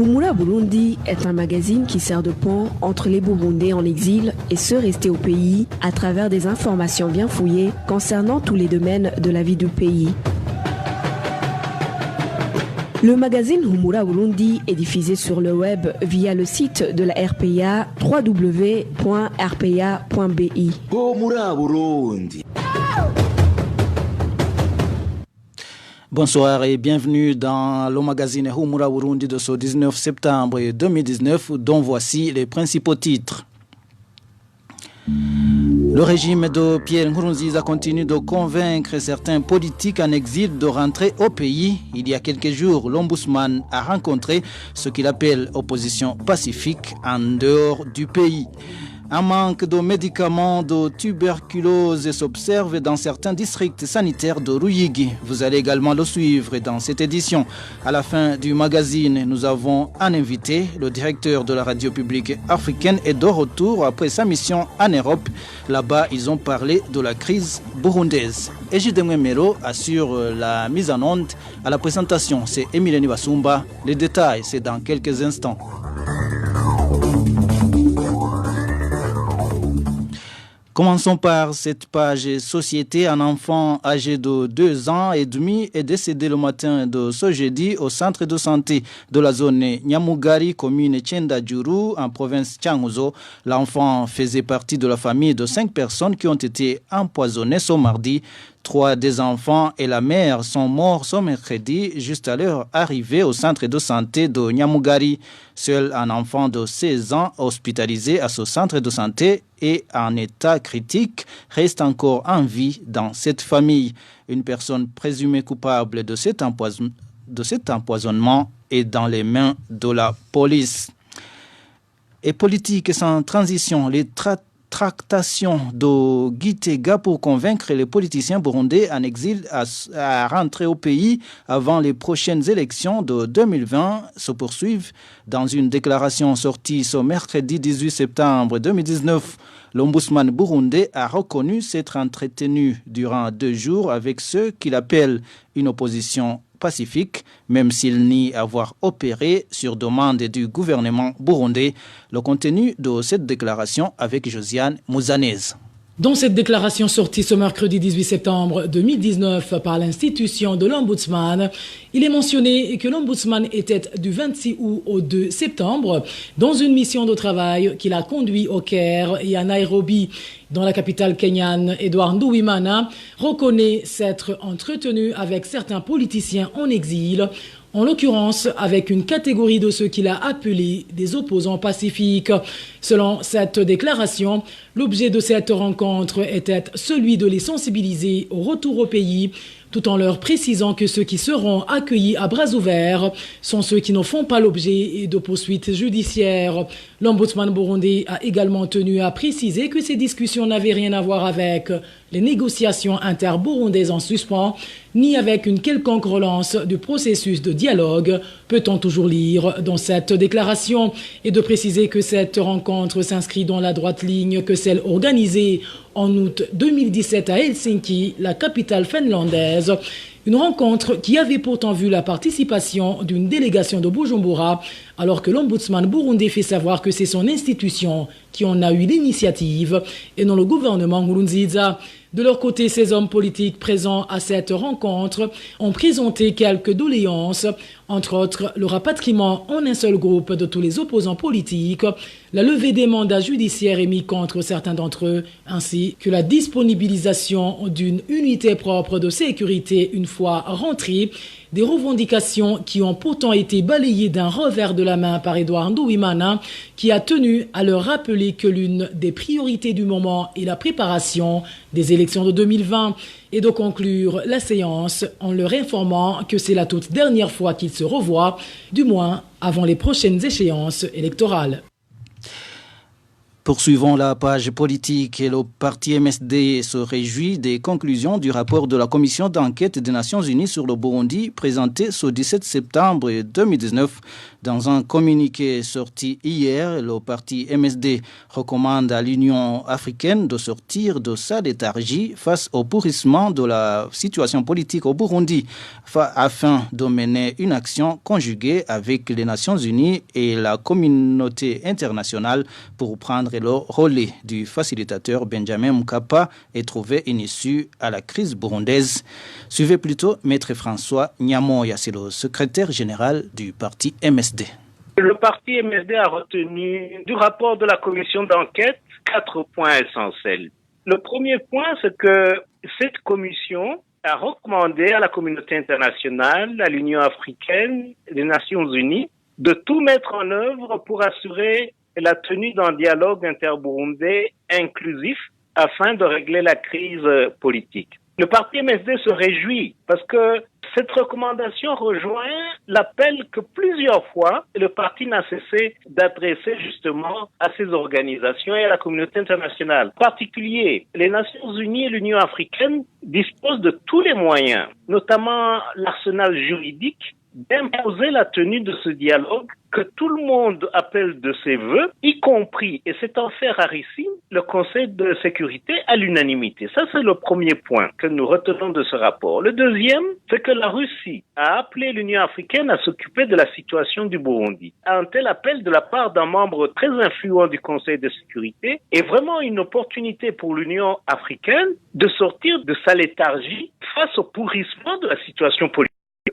Humura Burundi est un magazine qui sert de pont entre les Burundais en exil et ceux restés au pays à travers des informations bien fouillées concernant tous les domaines de la vie du pays. Le magazine Humura Burundi est diffusé sur le web via le site de la RPA www.rpa.bi. Humura Burundi. Bonsoir et bienvenue dans le magazine Humura Burundi de ce 19 septembre 2019 dont voici les principaux titres. Le régime de Pierre Nkurunziza continue de convaincre certains politiques en exil de rentrer au pays. Il y a quelques jours, l'ombudsman a rencontré ce qu'il appelle opposition pacifique en dehors du pays. Un manque de médicaments de tuberculose s'observe dans certains districts sanitaires de Ruyigi. Vous allez également le suivre dans cette édition. À la fin du magazine, nous avons un invité. Le directeur de la radio publique africaine est de retour après sa mission en Europe. Là-bas, ils ont parlé de la crise burundaise. Et J.D. Mero assure la mise en onde. À la présentation, c'est Emileni Basumba. Les détails, c'est dans quelques instants. Commençons par cette page société. Un enfant âgé de 2 ans et demi est décédé le matin de ce jeudi au centre de santé de la zone Nyamugari, commune Tchendadjuru, en province Tchanguzo. L'enfant faisait partie de la famille de 5 personnes qui ont été empoisonnées ce mardi. 3 des enfants et la mère sont morts ce mercredi, juste à leur arrivée au centre de santé de Nyamugari. Seul un enfant de 16 ans hospitalisé à ce centre de santé et en état critique reste encore en vie dans cette famille. Une personne présumée coupable de cet empoisonnement est dans les mains de la police. Et politique sans transition, les tractations de Gitega pour convaincre les politiciens burundais en exil à rentrer au pays avant les prochaines élections de 2020 se poursuivent. Dans une déclaration sortie ce mercredi 18 septembre 2019, l'ombudsman burundais a reconnu s'être entretenu durant 2 jours avec ceux qu'il appelle une opposition pacifique, même s'il nie avoir opéré sur demande du gouvernement burundais. Le contenu de cette déclaration avec Josiane Mouzanez. Dans cette déclaration sortie ce mercredi 18 septembre 2019 par l'institution de l'Ombudsman, il est mentionné que l'Ombudsman était du 26 août au 2 septembre dans une mission de travail qu'il a conduit au Caire et à Nairobi. Dans la capitale kenyane, Edouard Nduwimana reconnaît s'être entretenu avec certains politiciens en exil, en l'occurrence avec une catégorie de ceux qu'il a appelés des opposants pacifiques. Selon cette déclaration, l'objet de cette rencontre était celui de les sensibiliser au retour au pays, tout en leur précisant que ceux qui seront accueillis à bras ouverts sont ceux qui ne font pas l'objet de poursuites judiciaires. L'ombudsman burundais a également tenu à préciser que ces discussions n'avaient rien à voir avec les négociations inter-burundaises en suspens, ni avec une quelconque relance du processus de dialogue, peut-on toujours lire dans cette déclaration, et de préciser que cette rencontre s'inscrit dans la droite ligne que celle organisée en août 2017 à Helsinki, la capitale finlandaise. Une rencontre qui avait pourtant vu la participation d'une délégation de Bujumbura, alors que l'ombudsman burundais fait savoir que c'est son institution qui en a eu l'initiative et non le gouvernement Nkurunziza. De leur côté, ces hommes politiques présents à cette rencontre ont présenté quelques doléances, entre autres le rapatriement en un seul groupe de tous les opposants politiques, la levée des mandats judiciaires émis contre certains d'entre eux, ainsi que la disponibilisation d'une unité propre de sécurité une fois rentrée, des revendications qui ont pourtant été balayées d'un revers de la main par Edouard Nduwimana, qui a tenu à leur rappeler que l'une des priorités du moment est la préparation des élections de 2020 et de conclure la séance en leur informant que c'est la toute dernière fois qu'ils se revoient, du moins avant les prochaines échéances électorales. Poursuivons la page politique. Le parti MSD se réjouit des conclusions du rapport de la commission d'enquête des Nations Unies sur le Burundi présenté ce 17 septembre 2019. Dans un communiqué sorti hier, le parti MSD recommande à l'Union africaine de sortir de sa léthargie face au pourrissement de la situation politique au Burundi afin de mener une action conjuguée avec les Nations Unies et la communauté internationale pour prendre le relais du facilitateur Benjamin Mkapa et trouver une issue à la crise burundaise. Suivez plutôt Maître François Nyamoya, c'est le secrétaire général du parti MSD. Le parti MSD a retenu du rapport de la commission d'enquête 4 points essentiels. Le premier point, c'est que cette commission a recommandé à la communauté internationale, à l'Union africaine, les Nations unies, de tout mettre en œuvre pour assurer la tenue d'un dialogue interburundais inclusif afin de régler la crise politique. Le parti MSD se réjouit parce que cette recommandation rejoint l'appel que plusieurs fois le parti n'a cessé d'adresser justement à ces organisations et à la communauté internationale. En particulier, les Nations Unies et l'Union africaine disposent de tous les moyens, notamment l'arsenal juridique, d'imposer la tenue de ce dialogue que tout le monde appelle de ses vœux, y compris, et c'est en fait rarissime, le Conseil de sécurité à l'unanimité. Ça, c'est le premier point que nous retenons de ce rapport. Le deuxième, c'est que la Russie a appelé l'Union africaine à s'occuper de la situation du Burundi. Un tel appel de la part d'un membre très influent du Conseil de sécurité est vraiment une opportunité pour l'Union africaine de sortir de sa léthargie face au pourrissement de la situation politique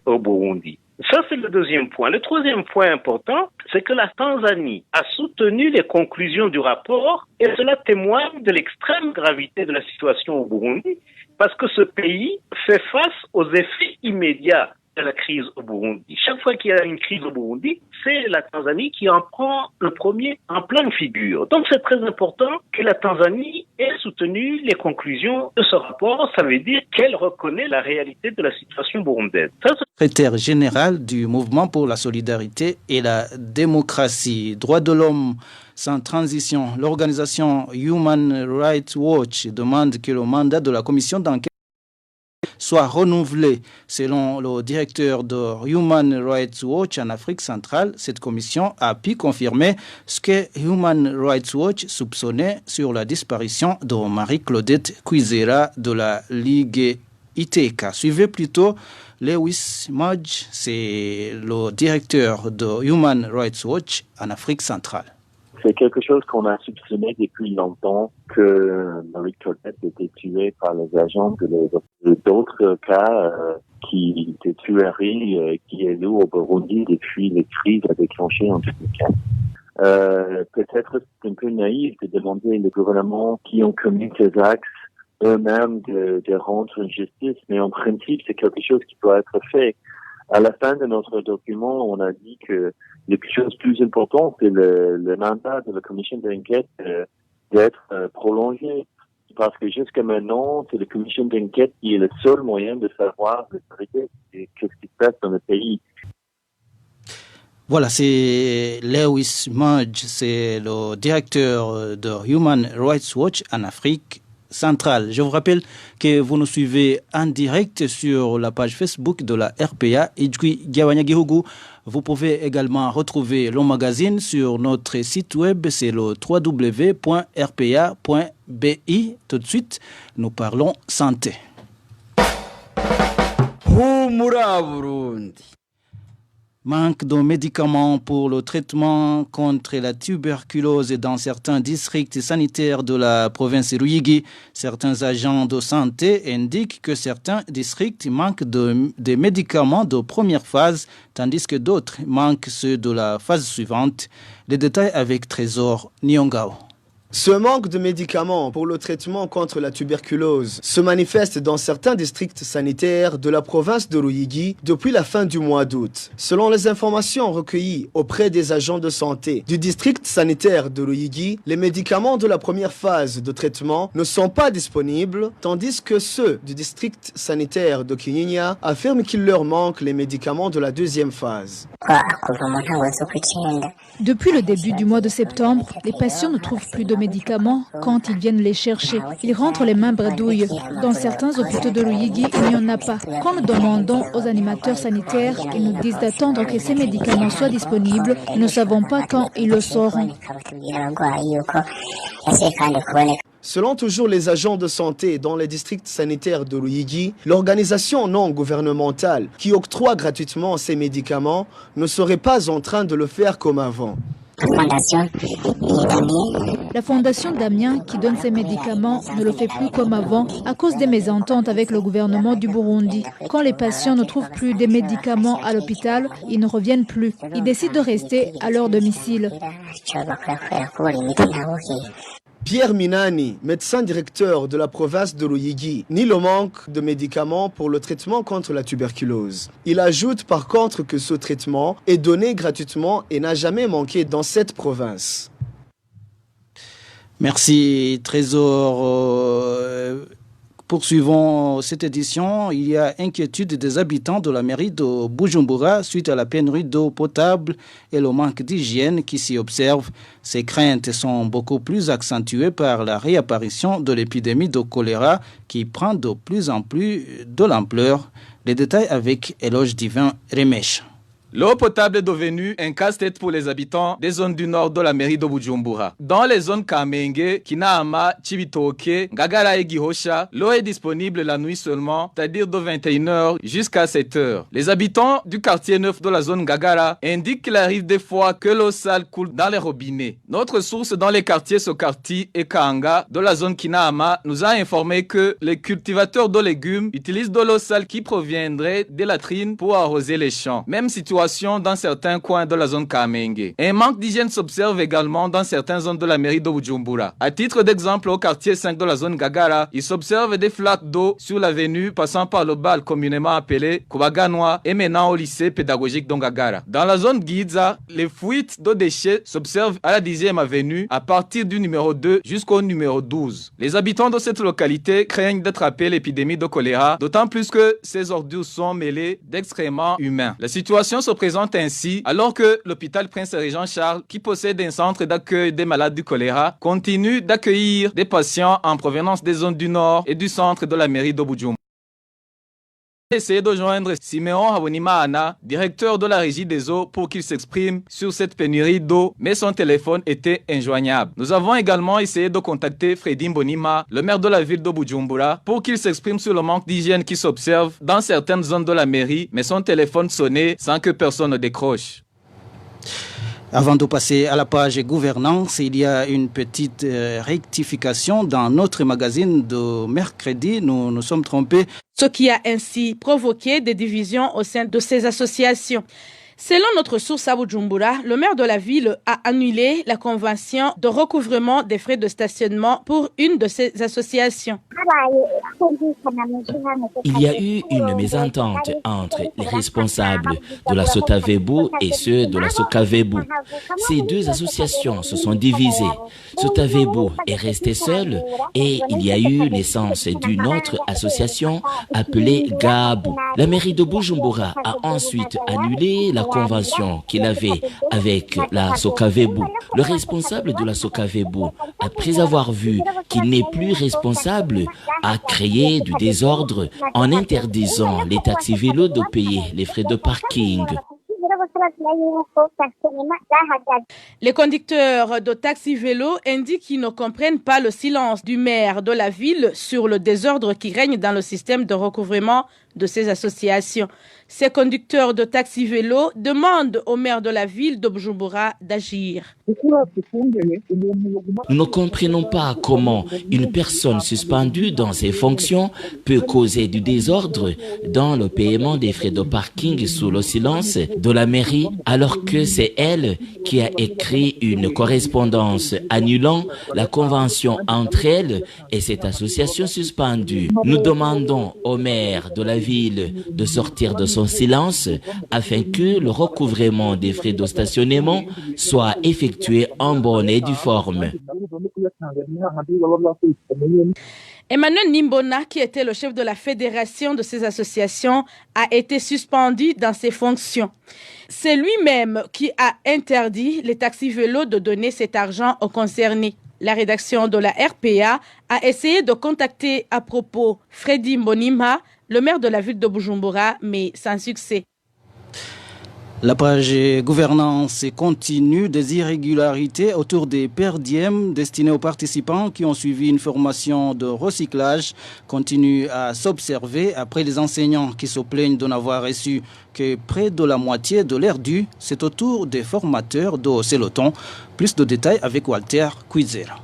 au Burundi. Ça, c'est le deuxième point. Le troisième point important, c'est que la Tanzanie a soutenu les conclusions du rapport et cela témoigne de l'extrême gravité de la situation au Burundi parce que ce pays fait face aux effets immédiats de la crise au Burundi. Chaque fois qu'il y a une crise au Burundi, c'est la Tanzanie qui en prend le premier en pleine figure. Donc c'est très important que la Tanzanie ait soutenu les conclusions de ce rapport. Ça veut dire qu'elle reconnaît la réalité de la situation burundaise. Secrétaire général du Mouvement pour la solidarité et la démocratie. Droits de l'homme sans transition. L'organisation Human Rights Watch demande que le mandat de la commission d'enquête soit renouvelé. Selon le directeur de Human Rights Watch en Afrique centrale, cette commission a pu confirmer ce que Human Rights Watch soupçonnait sur la disparition de Marie-Claudette Kwizera de la Ligue ITK. Suivez plutôt Lewis Mudge, c'est le directeur de Human Rights Watch en Afrique centrale. C'est quelque chose qu'on a soupçonné depuis longtemps que Marie-Claudette était tuée par les agents d'autres cas qui étaient tueries qui est eu au Burundi depuis les crises déclenchées en 2015. Peut-être c'est un peu naïf de demander aux gouvernements qui ont commis ces actes eux-mêmes de rendre justice, mais en principe c'est quelque chose qui doit être fait. À la fin de notre document, on a dit que la chose plus importante, c'est le mandat de la commission d'enquête d'être prolongé. Parce que jusqu'à maintenant, c'est la commission d'enquête qui est le seul moyen de savoir la vérité et qu'est-ce qui se passe dans le pays. Voilà, c'est Lewis Mudge, c'est le directeur de Human Rights Watch en Afrique centrale. Je vous rappelle que vous nous suivez en direct sur la page Facebook de la RPA Ijwi Gihugu. Vous pouvez également retrouver le magazine sur notre site web, c'est le www.rpa.bi. Tout de suite, nous parlons santé. Manque de médicaments pour le traitement contre la tuberculose dans certains districts sanitaires de la province Ruyigi. Certains agents de santé indiquent que certains districts manquent de médicaments de première phase, tandis que d'autres manquent ceux de la phase suivante. Les détails avec Trésor Nyongao. Ce manque de médicaments pour le traitement contre la tuberculose se manifeste dans certains districts sanitaires de la province de Ruyigi depuis la fin du mois d'août. Selon les informations recueillies auprès des agents de santé du district sanitaire de Ruyigi, les médicaments de la première phase de traitement ne sont pas disponibles, tandis que ceux du district sanitaire de Kinyinya affirment qu'il leur manque les médicaments de la deuxième phase. Depuis le début du mois de septembre, les patients ne trouvent plus de médicaments quand ils viennent les chercher. Ils rentrent les mains bredouilles. Dans certains hôpitaux de Ruyigi, il n'y en a pas. Quand nous demandons aux animateurs sanitaires, ils nous disent d'attendre que ces médicaments soient disponibles. Nous ne savons pas quand ils le seront. Selon toujours les agents de santé dans les districts sanitaires de Ruyigi, l'organisation non gouvernementale qui octroie gratuitement ces médicaments ne serait pas en train de le faire comme avant. La fondation Damien, qui donne ces médicaments, ne le fait plus comme avant à cause des mésententes avec le gouvernement du Burundi. Quand les patients ne trouvent plus des médicaments à l'hôpital, ils ne reviennent plus. Ils décident de rester à leur domicile. Pierre Minani, médecin directeur de la province de Ruyigi, nie le manque de médicaments pour le traitement contre la tuberculose. Il ajoute par contre que ce traitement est donné gratuitement et n'a jamais manqué dans cette province. Merci Trésor. Poursuivons cette édition. Il y a inquiétude des habitants de la mairie de Bujumbura suite à la pénurie d'eau potable et le manque d'hygiène qui s'y observe. Ces craintes sont beaucoup plus accentuées par la réapparition de l'épidémie de choléra qui prend de plus en plus de l'ampleur. Les détails avec Éloge Divin Remèche. L'eau potable est devenue un casse-tête pour les habitants des zones du nord de la mairie de Bujumbura. Dans les zones Kamenge, Kinama, Chibitoke, Ngagara et Gihosha, l'eau est disponible la nuit seulement, c'est-à-dire de 21h jusqu'à 7h. Les habitants du quartier 9 de la zone Ngagara indiquent qu'il arrive des fois que l'eau sale coule dans les robinets. Notre source dans les quartiers Sokarti et Kaanga de la zone Kinama nous a informé que les cultivateurs de légumes utilisent de l'eau sale qui proviendrait des latrines pour arroser les champs. Même situation dans certains coins de la zone Kamenge. Un manque d'hygiène s'observe également dans certaines zones de la mairie de Bujumbura. À titre d'exemple, au quartier 5 de la zone Ngagara, il s'observe des flaques d'eau sur l'avenue passant par le bal communément appelé Kubaganwa et menant au lycée pédagogique de Ngagara. Dans la zone Giza, les fuites de déchets s'observent à la 10e avenue à partir du numéro 2 jusqu'au numéro 12. Les habitants de cette localité craignent d'attraper l'épidémie de choléra, d'autant plus que ces ordures sont mêlées d'excréments humains. La situation se présente ainsi alors que l'hôpital Prince-Régent Charles, qui possède un centre d'accueil des malades du choléra, continue d'accueillir des patients en provenance des zones du nord et du centre de la mairie de Bujumbura. Essayé de joindre Siméon Habonimana, directeur de la régie des eaux, pour qu'il s'exprime sur cette pénurie d'eau, mais son téléphone était injoignable. Nous avons également essayé de contacter Freddy Mbonima, le maire de la ville de Bujumbura, pour qu'il s'exprime sur le manque d'hygiène qui s'observe dans certaines zones de la mairie, mais son téléphone sonnait sans que personne ne décroche. Avant de passer à la page gouvernance, il y a une petite rectification dans notre magazine de mercredi. Nous nous sommes trompés. Ce qui a ainsi provoqué des divisions au sein de ces associations. Selon notre source à Bujumbura, le maire de la ville a annulé la convention de recouvrement des frais de stationnement pour une de ces associations. Il y a eu une mésentente entre les responsables de la Sotavebu et ceux de la Sokavebu. Ces deux associations se sont divisées. Sotavebu est resté seul et il y a eu naissance d'une autre association appelée Gabu. La mairie de Bujumbura a ensuite annulé la convention qu'il avait avec la Sokavebu. Le responsable de la Sokavebu, après avoir vu qu'il n'est plus responsable, a créé du désordre en interdisant les taxis vélos de payer les frais de parking. Les conducteurs de taxi vélo indiquent qu'ils ne comprennent pas le silence du maire de la ville sur le désordre qui règne dans le système de recouvrement de ces associations. Ces conducteurs de taxi vélo demandent au maire de la ville de Bujumbura d'agir. Nous ne comprenons pas comment une personne suspendue dans ses fonctions peut causer du désordre dans le paiement des frais de parking sous le silence de la mairie, alors que c'est elle qui a écrit une correspondance annulant la convention entre elle et cette association suspendue. Nous demandons au maire de la ville de sortir de son silence afin que le recouvrement des frais de stationnement soit effectué en bonne et due forme. Emmanuel Nimbona, qui était le chef de la fédération de ces associations, a été suspendu dans ses fonctions. C'est lui-même qui a interdit les taxis vélos de donner cet argent aux concernés. La rédaction de la RPA a essayé de contacter à propos Freddy Mbonima, le maire de la ville de Bujumbura, mais sans succès. La page gouvernance continue des irrégularités autour des per diem destinés aux participants qui ont suivi une formation de recyclage continue à s'observer après les enseignants qui se plaignent de n'avoir reçu que près de la moitié de l'air dû. C'est au tour des formateurs de hausser le ton. Plus de détails avec Walter Quizera.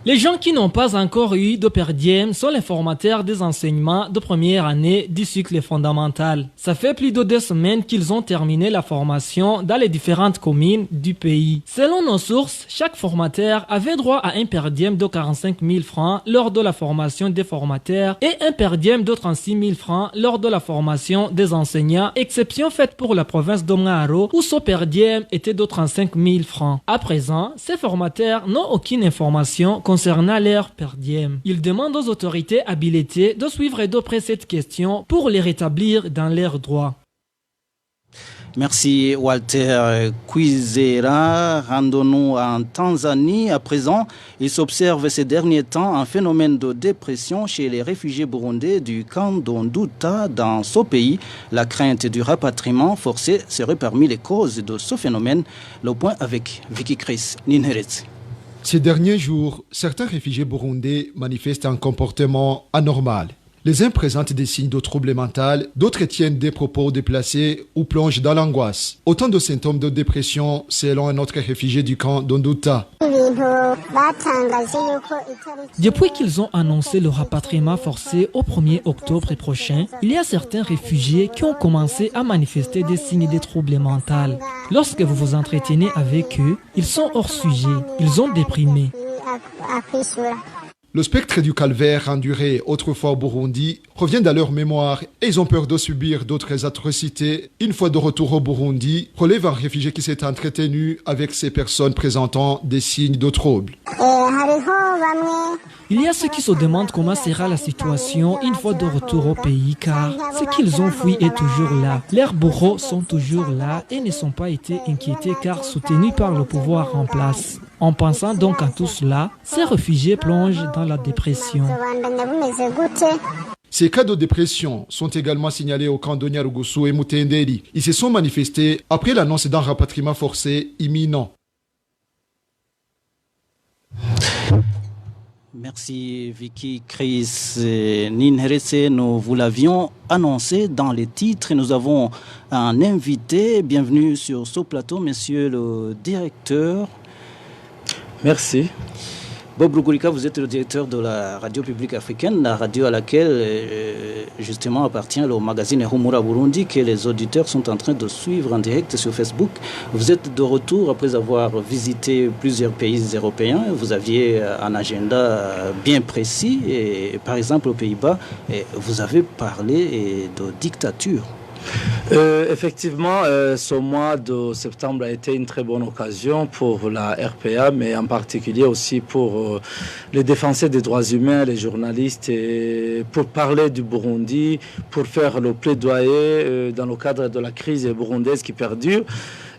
Les gens qui n'ont pas encore eu de per diem sont les formateurs des enseignements de première année du cycle fondamental. Ça fait plus de 2 semaines qu'ils ont terminé la formation dans les différentes communes du pays. Selon nos sources, chaque formateur avait droit à un per diem de 45 000 francs lors de la formation des formateurs et un per diem de 36 000 francs lors de la formation des enseignants, exception faite pour la province d'Omngaro où ce per diem était de 35 000 francs. À présent, ces formateurs n'ont aucune information concernant leur per diem. Ils demandent aux autorités habilitées de suivre de près cette question pour les rétablir dans leurs droits. Merci Walter Quizera. Rendons-nous en Tanzanie. À présent, il s'observe ces derniers temps un phénomène de dépression chez les réfugiés burundais du camp d'Onduta dans ce pays. La crainte du rapatriement forcé serait parmi les causes de ce phénomène. Le point avec Vicky Chris Ninherez. Ces derniers jours, certains réfugiés burundais manifestent un comportement anormal. Les uns présentent des signes de troubles mentaux, d'autres tiennent des propos déplacés ou plongent dans l'angoisse. Autant de symptômes de dépression selon un autre réfugié du camp d'Onduta. Depuis qu'ils ont annoncé le rapatriement forcé au 1er octobre prochain, il y a certains réfugiés qui ont commencé à manifester des signes de troubles mentaux. Lorsque vous vous entretenez avec eux, ils sont hors sujet, ils ont déprimé. Le spectre du calvaire enduré autrefois au Burundi revient dans leur mémoire et ils ont peur de subir d'autres atrocités. Une fois de retour au Burundi, relève un réfugié qui s'est entretenu avec ces personnes présentant des signes de trouble. Il y a ceux qui se demandent comment sera la situation une fois de retour au pays car ce qu'ils ont fui est toujours là. Leurs bourreaux sont toujours là et ne sont pas été inquiétés car soutenus par le pouvoir en place. En pensant donc à tout cela, ces réfugiés plongent dans la dépression. Ces cas de dépression sont également signalés au camp de Nyarugusu et Mutenderi. Ils se sont manifestés après l'annonce d'un rapatriement forcé imminent. Merci Vicky Chris Ninherese. Nous vous l'avions annoncé dans les titres. Nous avons un invité. Bienvenue sur ce plateau, monsieur le directeur. Merci. Bob Rugurika, vous êtes le directeur de la radio publique africaine, la radio à laquelle justement appartient le magazine Humura Burundi que les auditeurs sont en train de suivre en direct sur Facebook. Vous êtes de retour après avoir visité plusieurs pays européens. Vous aviez un agenda bien précis et par exemple aux Pays-Bas, vous avez parlé de dictature. Effectivement, ce mois de septembre a été une très bonne occasion pour la RPA, mais en particulier aussi pour les défenseurs des droits humains, les journalistes, et pour parler du Burundi, pour faire le plaidoyer dans le cadre de la crise burundaise qui perdure.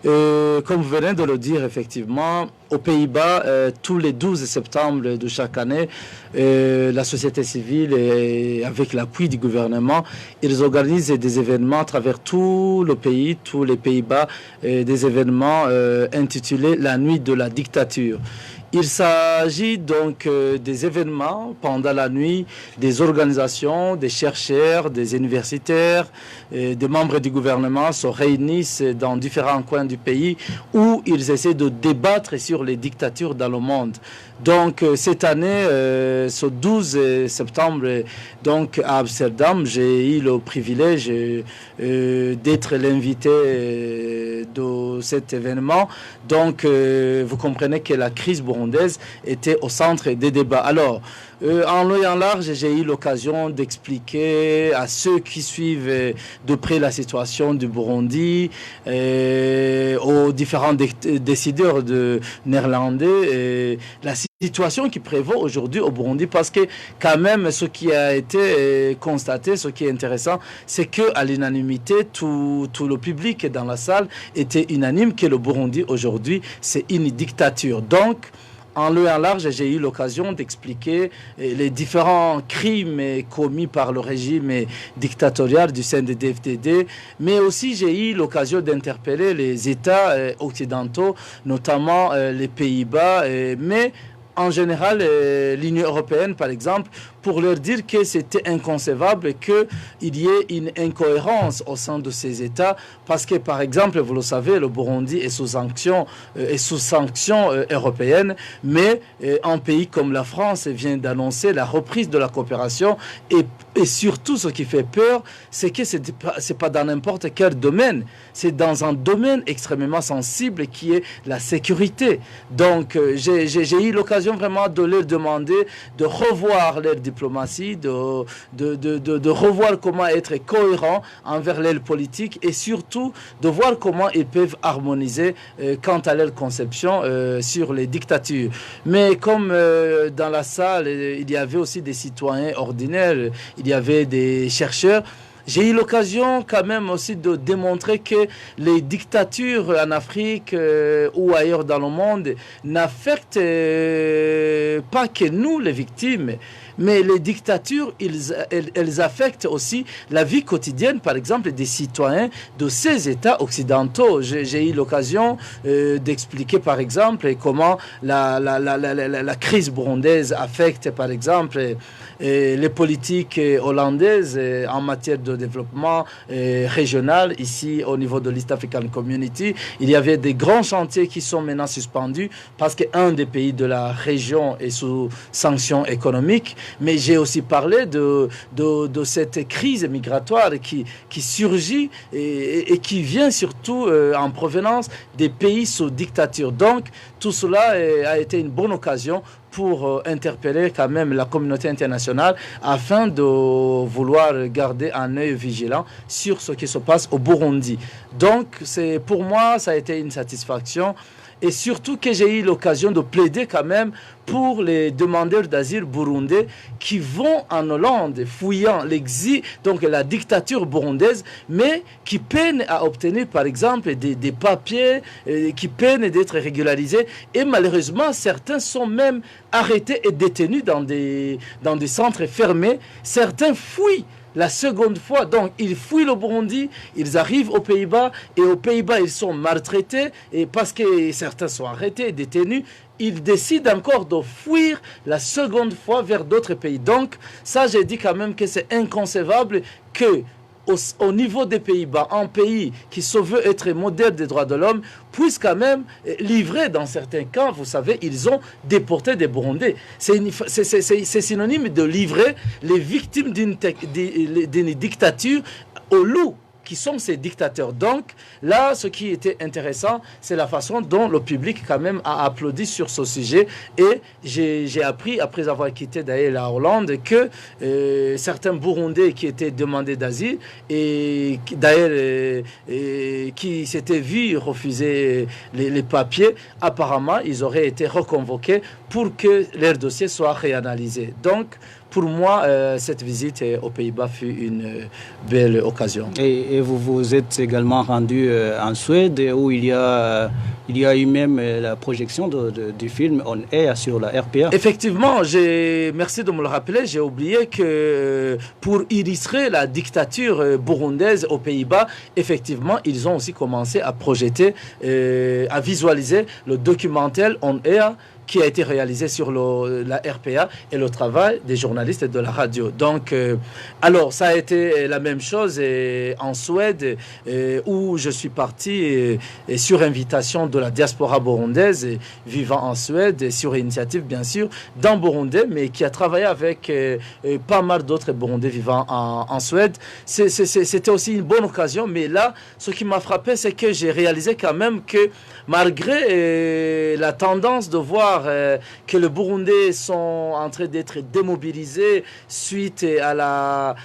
Comme vous venez de le dire, effectivement, aux Pays-Bas, tous les 12 septembre de chaque année, la société civile, et avec l'appui du gouvernement, ils organisent des événements à travers tout le pays, tous les Pays-Bas, des événements intitulés « La nuit de la dictature ». Il s'agit donc des événements pendant la nuit, des organisations, des chercheurs, des universitaires, des membres du gouvernement se réunissent dans différents coins du pays où ils essaient de débattre sur les dictatures dans le monde. Donc cette année, ce 12 septembre, donc à Amsterdam, j'ai eu le privilège d'être l'invité de cet événement. Donc vous comprenez que la crise burundaise était au centre des débats. Alors, en long et en large, j'ai eu l'occasion d'expliquer à ceux qui suivent de près la situation du Burundi, aux différents décideurs néerlandais, la situation qui prévaut aujourd'hui au Burundi, parce que quand même ce qui a été constaté, ce qui est intéressant, c'est qu'à l'unanimité, tout le public dans la salle était unanime que le Burundi aujourd'hui, c'est une dictature. Donc, en long et en large, j'ai eu l'occasion d'expliquer les différents crimes commis par le régime dictatorial du CNDD-FDD, mais aussi j'ai eu l'occasion d'interpeller les États occidentaux, notamment les Pays-Bas, mais en général l'Union européenne par exemple, pour leur dire que c'était inconcevable qu'il y ait une incohérence au sein de ces États, parce que par exemple, vous le savez, le Burundi est sous sanctions européennes, mais un pays comme la France vient d'annoncer la reprise de la coopération, et surtout ce qui fait peur, c'est que c'est pas dans n'importe quel domaine, c'est dans un domaine extrêmement sensible qui est la sécurité. Donc j'ai eu l'occasion vraiment de leur demander de revoir leur diplomatie, de revoir comment être cohérent envers leur politique, et surtout de voir comment ils peuvent harmoniser quant à leur conception sur les dictatures. Mais comme dans la salle, il y avait aussi des citoyens ordinaires, il y avait des chercheurs, j'ai eu l'occasion quand même aussi de démontrer que les dictatures en Afrique ou ailleurs dans le monde n'affectent pas que nous, les victimes, mais les dictatures, elles affectent aussi la vie quotidienne, par exemple, des citoyens de ces États occidentaux. J'ai eu l'occasion d'expliquer, par exemple, comment la crise burundaise affecte, par exemple, les politiques hollandaises en matière de développement régional. Ici, au niveau de l'East African Community, il y avait des grands chantiers qui sont maintenant suspendus parce qu'un des pays de la région est sous sanctions économiques. Mais j'ai aussi parlé de cette crise migratoire qui surgit et qui vient surtout en provenance des pays sous dictature. Donc, tout cela a été une bonne occasion pour interpeller quand même la communauté internationale afin de vouloir garder un œil vigilant sur ce qui se passe au Burundi. Donc, pour moi, ça a été une satisfaction. Et surtout que j'ai eu l'occasion de plaider quand même pour les demandeurs d'asile burundais qui vont en Hollande, fouillant l'exil, donc la dictature burundaise, mais qui peinent à obtenir par exemple des papiers, qui peinent d'être régularisés. Et malheureusement, certains sont même arrêtés et détenus dans des centres fermés. Certains fuient la seconde fois, donc ils fuient le Burundi, ils arrivent aux Pays-Bas, et aux Pays-Bas ils sont maltraités, et parce que certains sont arrêtés, détenus, ils décident encore de fuir la seconde fois vers d'autres pays. Donc ça, j'ai dit quand même que c'est inconcevable que au niveau des Pays-Bas, un pays qui se veut être modèle des droits de l'homme, puisse quand même livrer, dans certains cas, vous savez, ils ont déporté des Burundais. C'est synonyme de livrer les victimes d'une dictature aux loups, qui sont ces dictateurs. Donc, là, ce qui était intéressant, c'est la façon dont le public, quand même, a applaudi sur ce sujet. Et j'ai appris, après avoir quitté d'ailleurs la Hollande, que certains Burundais qui étaient demandés d'asile, et d'ailleurs, qui s'étaient vus refuser les papiers, apparemment, ils auraient été reconvoqués pour que leur dossier soit réanalysé. Donc, pour moi, cette visite aux Pays-Bas fut une belle occasion. Et vous vous êtes également rendu en Suède, où il y a eu même la projection du film On Air sur la RPA. Effectivement, merci de me le rappeler, j'ai oublié que pour illustrer la dictature burundaise aux Pays-Bas, effectivement, ils ont aussi commencé à projeter, à visualiser le documentaire On Air, qui a été réalisé sur la RPA et le travail des journalistes de la radio. Donc, alors, ça a été la même chose en Suède, où je suis parti sur invitation de la diaspora burundaise vivant en Suède, sur initiative, bien sûr, d'un Burundais, mais qui a travaillé avec pas mal d'autres Burundais vivant en Suède. C'était aussi une bonne occasion, mais là, ce qui m'a frappé, c'est que j'ai réalisé quand même que malgré la tendance de voir que les Burundais sont en train d'être démobilisés suite à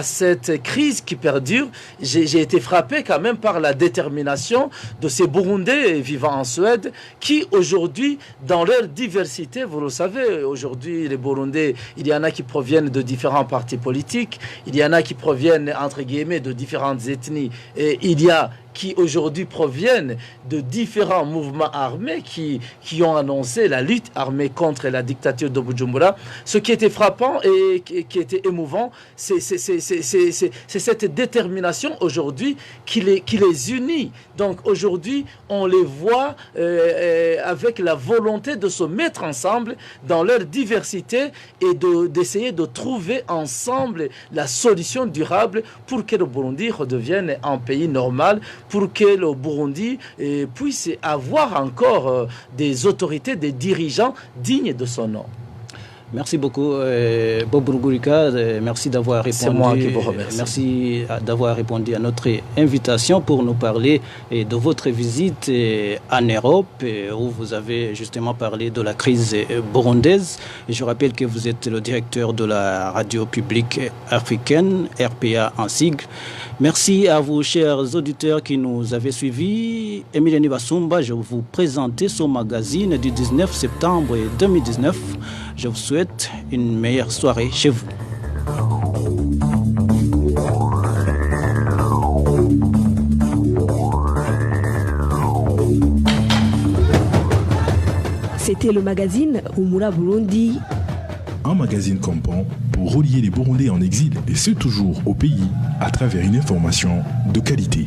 cette crise qui perdure, j'ai été frappé quand même par la détermination de ces Burundais vivant en Suède qui aujourd'hui, dans leur diversité, vous le savez, aujourd'hui les Burundais, il y en a qui proviennent de différents partis politiques, il y en a qui proviennent entre guillemets de différentes ethnies, et il y a qui aujourd'hui proviennent de différents mouvements armés qui ont annoncé la lutte armée contre la dictature de Bujumbura. Ce qui était frappant et qui était émouvant, c'est cette détermination aujourd'hui qui les unit. Donc aujourd'hui, on les voit avec la volonté de se mettre ensemble dans leur diversité et d'essayer de trouver ensemble la solution durable pour que le Burundi redevienne un pays normal, pour que le Burundi puisse avoir encore des autorités, des dirigeants dignes de son nom. Merci beaucoup, Bob Rugurika. Merci d'avoir répondu. C'est moi qui vous remercie. Merci d'avoir répondu à notre invitation pour nous parler de votre visite en Europe, où vous avez justement parlé de la crise burundaise. Je rappelle que vous êtes le directeur de la radio publique africaine, RPA en sigle. Merci à vous, chers auditeurs qui nous avez suivis. Emiliani Basumba, je vous présentais ce magazine du 19 septembre 2019. Je vous souhaite une meilleure soirée chez vous. C'était le magazine Humura Burundi. Un magazine campant pour relier les Burundais en exil, et ce toujours au pays, à travers une information de qualité.